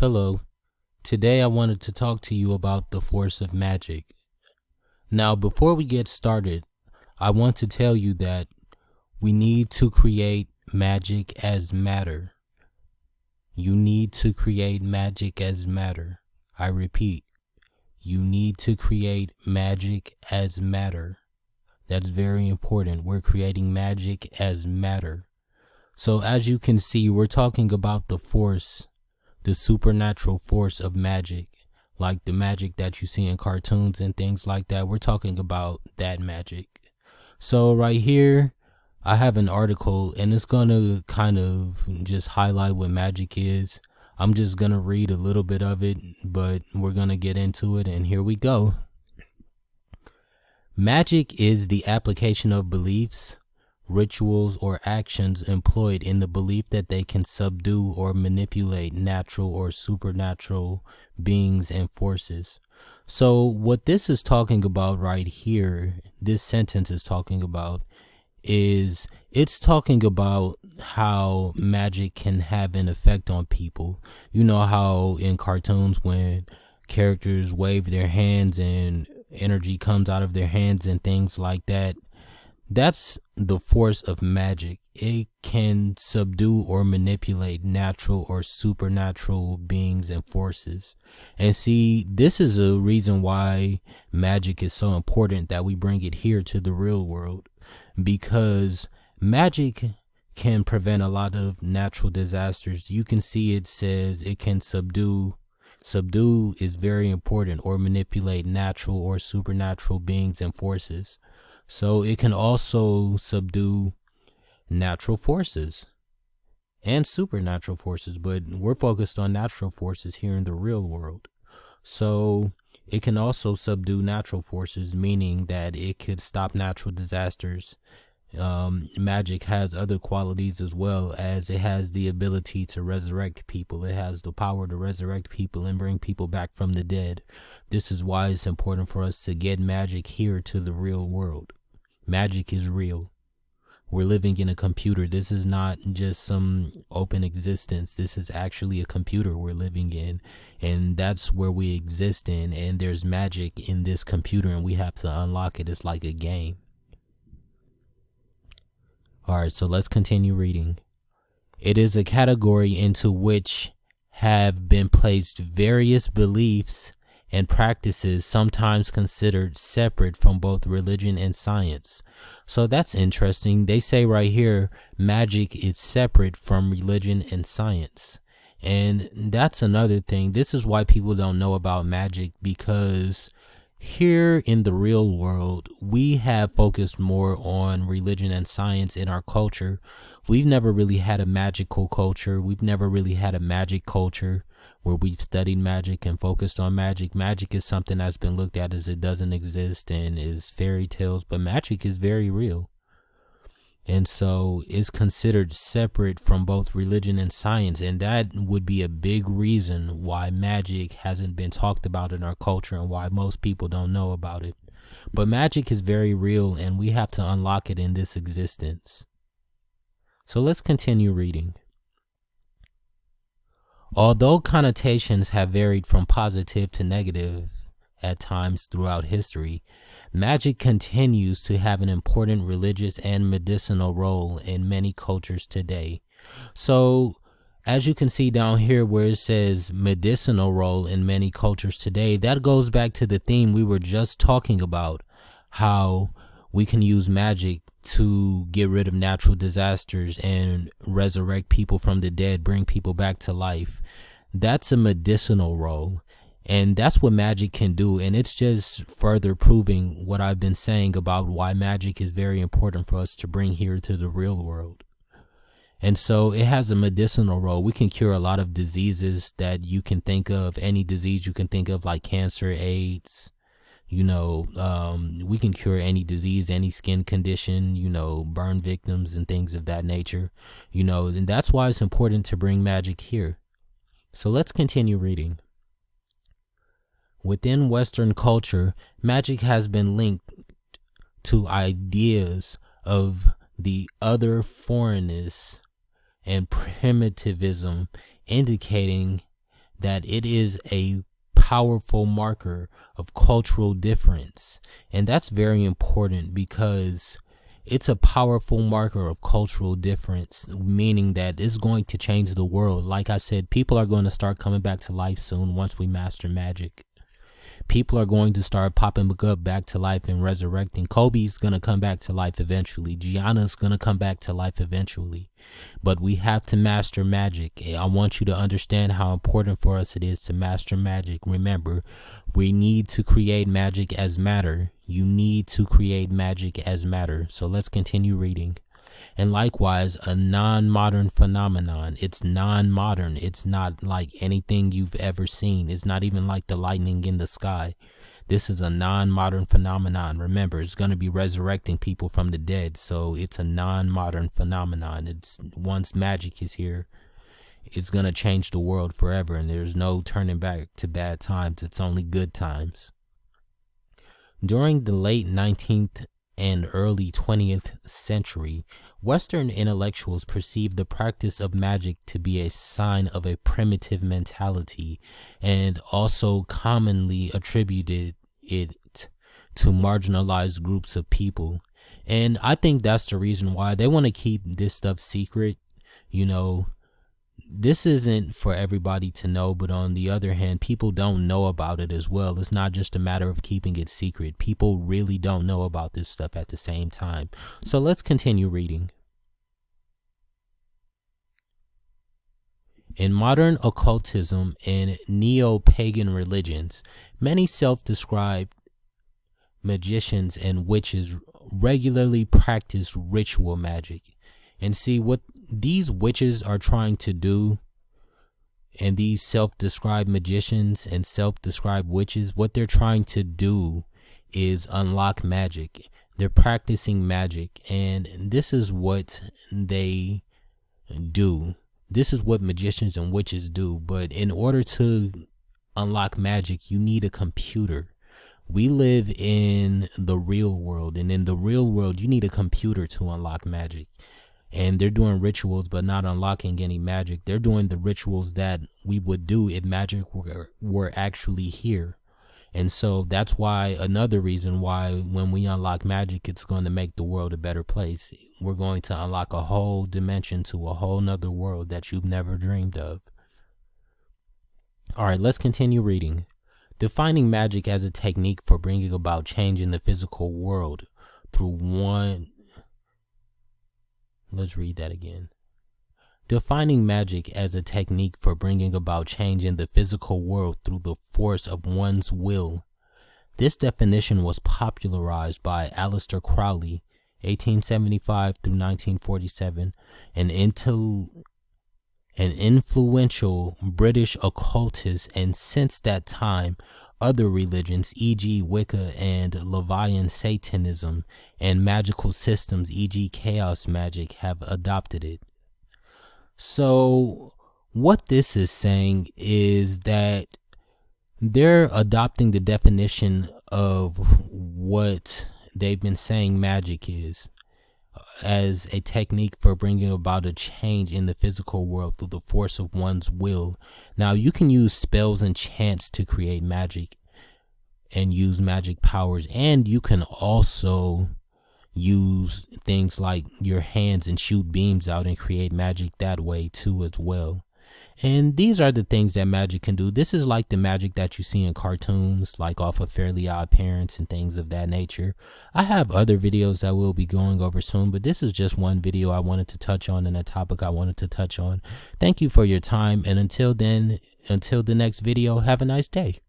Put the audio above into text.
Hello. Today I wanted to talk to you about the force of magic. Now, before we get started, I want to tell you that we need to create magic as matter. You need to create magic as matter. I repeat, you need to create magic as matter. That's very important. We're creating magic as matter. So as you can see, we're talking about the force, the supernatural force of magic, like the magic that you see in cartoons and things like that. We're talking about that magic. So right here, I have an article and it's going to kind of just highlight what magic is. I'm just going to read a little bit of it, but we're going to get into it, and here we go. Magic is the application of beliefs, rituals, or actions employed in the belief that they can subdue or manipulate natural or supernatural beings and forces. So what this is talking about right here, this sentence is talking about, is it's talking about how magic can have an effect on people. You know how in cartoons when characters wave their hands and energy comes out of their hands and things like that. That's the force of magic. It can subdue or manipulate natural or supernatural beings and forces. And see, this is a reason why magic is so important, that we bring it here to the real world, because magic can prevent a lot of natural disasters. You can see it says it can subdue. Subdue is very important, or manipulate natural or supernatural beings and forces. So it can also subdue natural forces and supernatural forces, but we're focused on natural forces here in the real world. So it can also subdue natural forces, meaning that it could stop natural disasters. Magic has other qualities as well, as it has the ability to resurrect people. It has the power to resurrect people and bring people back from the dead. This is why it's important for us to get magic here to the real world. Magic is real. We're living in a computer. This is not just some open existence. This is actually a computer we're living in, and that's where we exist in, and there's magic in this computer, and we have to unlock it. It's like a game. Alright, so let's continue reading. It is a category into which have been placed various beliefs and practices sometimes considered separate from both religion and science. So that's interesting. They say right here, magic is separate from religion and science. And that's another thing. This is why people don't know about magic, because here in the real world, we have focused more on religion and science in our culture. We've never really had a magical culture. We've never really had a magic culture where we've studied magic and focused on magic. Magic is something that's been looked at as it doesn't exist and is fairy tales, but magic is very real. And so it's considered separate from both religion and science. And that would be a big reason why magic hasn't been talked about in our culture and why most people don't know about it. But magic is very real, and we have to unlock it in this existence. So let's continue reading. Although connotations have varied from positive to negative at times throughout history, magic continues to have an important religious and medicinal role in many cultures today. So, as you can see down here where it says medicinal role in many cultures today, that goes back to the theme we were just talking about, how we can use magic to get rid of natural disasters and resurrect people from the dead, bring people back to life. That's a medicinal role. And that's what magic can do. And it's just further proving what I've been saying about why magic is very important for us to bring here to the real world. And so it has a medicinal role. We can cure a lot of diseases that you can think of, any disease you can think of, like cancer, AIDS. We can cure any disease, any skin condition, burn victims and things of that nature, and that's why it's important to bring magic here. So let's continue reading. Within Western culture, magic has been linked to ideas of the other foreignness and primitivism, indicating that it is a powerful marker of cultural difference. And that's very important because it's a powerful marker of cultural difference, meaning that it's going to change the world. Like I said, people are going to start coming back to life soon once we master magic. People are going to start popping up back to life and resurrecting. Kobe's going to come back to life eventually. Gianna's going to come back to life eventually. But we have to master magic. I want you to understand how important for us it is to master magic. Remember, we need to create magic as matter. You need to create magic as matter. So let's continue reading. And likewise, a non-modern phenomenon. It's non-modern. It's not like anything you've ever seen. It's not even like the lightning in the sky. This is a non-modern phenomenon. Remember, it's going to be resurrecting people from the dead. So it's a non-modern phenomenon. It's once magic is here, it's going to change the world forever. And there's no turning back to bad times. It's only good times. During the late 19th and early 20th century, Western intellectuals perceived the practice of magic to be a sign of a primitive mentality and also commonly attributed it to marginalized groups of people. And I think that's the reason why they want to keep this stuff secret. You know, this isn't for everybody to know, but on the other hand, people don't know about it as well. It's not just a matter of keeping it secret. People really don't know about this stuff at the same time. So let's continue reading. In modern occultism and neo-pagan religions, many self-described magicians and witches regularly practice ritual magic. And see, what these witches are trying to do, and these self-described magicians and self-described witches, what they're trying to do is unlock magic. They're practicing magic, and this is what they do. This is what magicians and witches do. But in order to unlock magic, you need a computer. We live in the real world, and in the real world, you need a computer to unlock magic. And they're doing rituals, but not unlocking any magic. They're doing the rituals that we would do if magic were actually here. And so that's why, another reason why when we unlock magic, it's going to make the world a better place. We're going to unlock a whole dimension to a whole nother world that you've never dreamed of. All right, let's continue reading. Defining magic as a technique for bringing about change in the physical world through one... Let's read that again. Defining magic as a technique for bringing about change in the physical world through the force of one's will. This definition was popularized by Aleister Crowley, 1875 through 1947, an influential British occultist, and since that time, other religions, e.g. Wicca and Levian Satanism, and magical systems, e.g. chaos magic, have adopted it. So what this is saying is that they're adopting the definition of what they've been saying magic is, as a technique for bringing about a change in the physical world through the force of one's will. Now, you can use spells and chants to create magic and use magic powers, and you can also use things like your hands and shoot beams out and create magic that way too as well. And these are the things that magic can do. This is like the magic that you see in cartoons, like off of Fairly Odd Parents and things of that nature. I have other videos that we'll be going over soon, but this is just one video I wanted to touch on and a topic I wanted to touch on. Thank you for your time, and until then, until the next video, have a nice day.